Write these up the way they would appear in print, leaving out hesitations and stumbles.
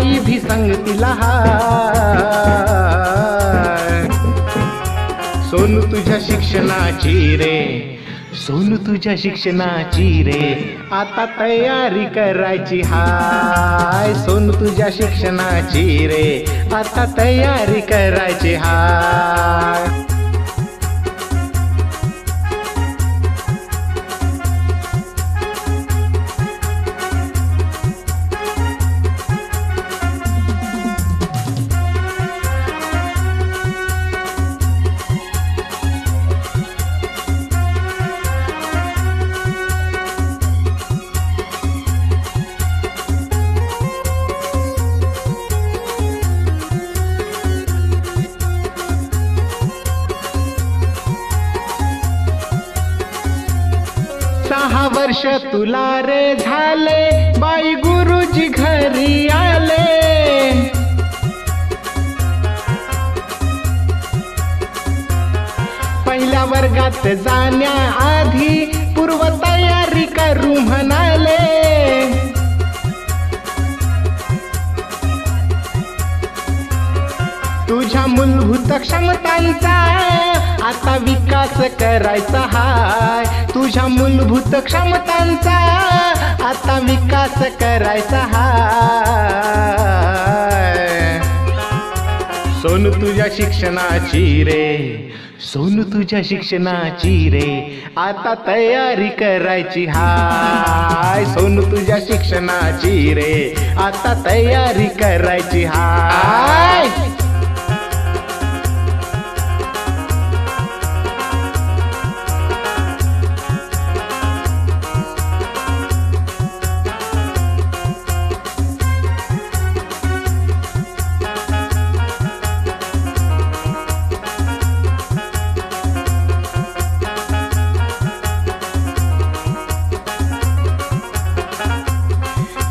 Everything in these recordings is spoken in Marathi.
बाई भी संगतीला हाय. सोनू तुझ्या शिक्षणाची रे, सोनू तुझ्या शिक्षणाची रे, आता तयारी करायची हाय. सोनू तुझ्या शिक्षणाची रे, आता तयारी करायची हाय. सहा वर्ष तुला रे झाले, बाई गुरुजी घरी आले. पहिल्या वर्गात जाण्याआधी पूर्व तयारी करू म्हणाले. तुझ्या मूलभूत क्षमतांचा आता विकास करायचा हाय. तुझ्या मूलभूत क्षमतांचा आता विकास करायचा हाय. सोनू तुझ्या शिक्षणाची रे, सोनू तुझ्या शिक्षणाची रे, आता तयारी करायची हाय. सोनू तुझ्या शिक्षणाची रे, आता तयारी करायची हाय.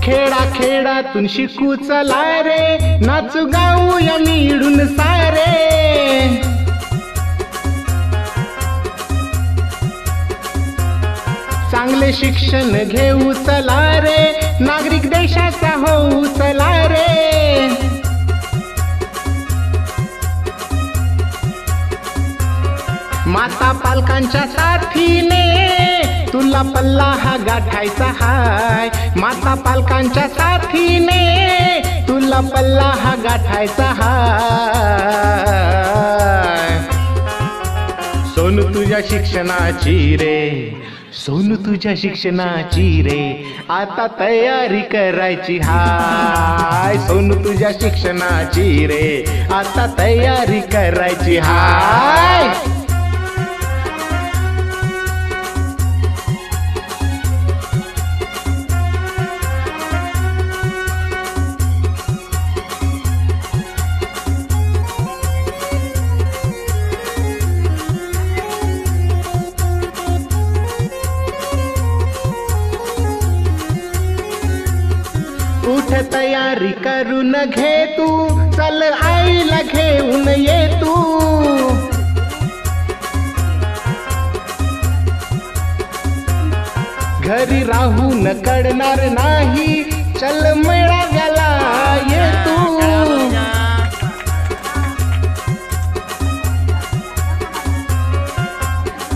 खेडा खेडातून शिकू चला रे, नाचू गाऊया मिळून सारे. चांगले शिक्षण घेऊ चला रे, नागरिक देशाचा होऊ चला रे. माता पालकांच्या साथीने तुला पल्ला हा गाठायचा हाय. माता पालकांच्या साथीने तुला पल्ला हा गाठायचा हाय. सोनू तुझ्या शिक्षणाची रे, सोनू तुझ्या शिक्षणाची रे, आता तयारी करायची हाय. सोनू तुझ्या शिक्षणाची रे, आता तयारी करायची हाय. उठ तयारी करून घे तू, चल आईला घेऊन ये तू. घरी राहून कळणार नाही, चल मेळाव्याला ये तू.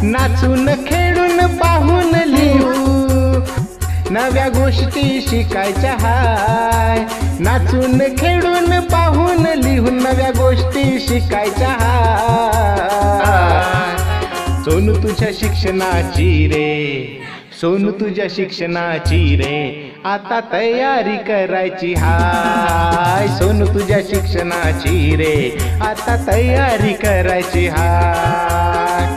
नाचून खेळून पाहून लिहू, नव्या गोष्टी शिकायच्या हाय. नाचून खेळून पाहून लिहून नव्या गोष्टी शिकायच्या हाय. सोनू तुझ्या शिक्षणाची रे, सोनू तुझ्या शिक्षणाची रे, आता तयारी करायची हाय. सोनू तुझ्या शिक्षणाची रे, आता तयारी करायची हाय.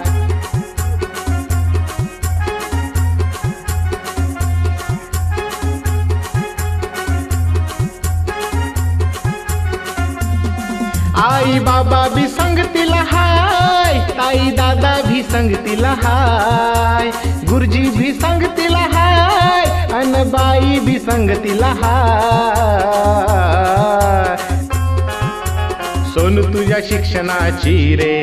आई बाबा भी संगतीला हाय, ताई दादा भी संगतीला हाय, गुरुजी भी संगतीला हाय, अन बाई भी संगतीला हाय. सोनू तुझ्या शिक्षणाची रे,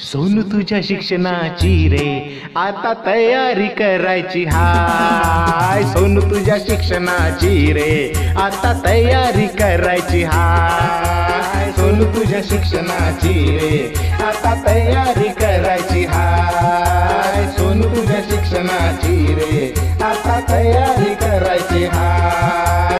सोनू तुझ्या शिक्षणाची रे आता तयारी करायची हाय. सोनू तुझ्या शिक्षणाची रे आता तयारी करायची हाय. सोनू तुझ्या शिक्षणाची रे आता तयारी करायची हाय. सोनू तुझ्या शिक्षणाची रे आता तयारी करायची हाय.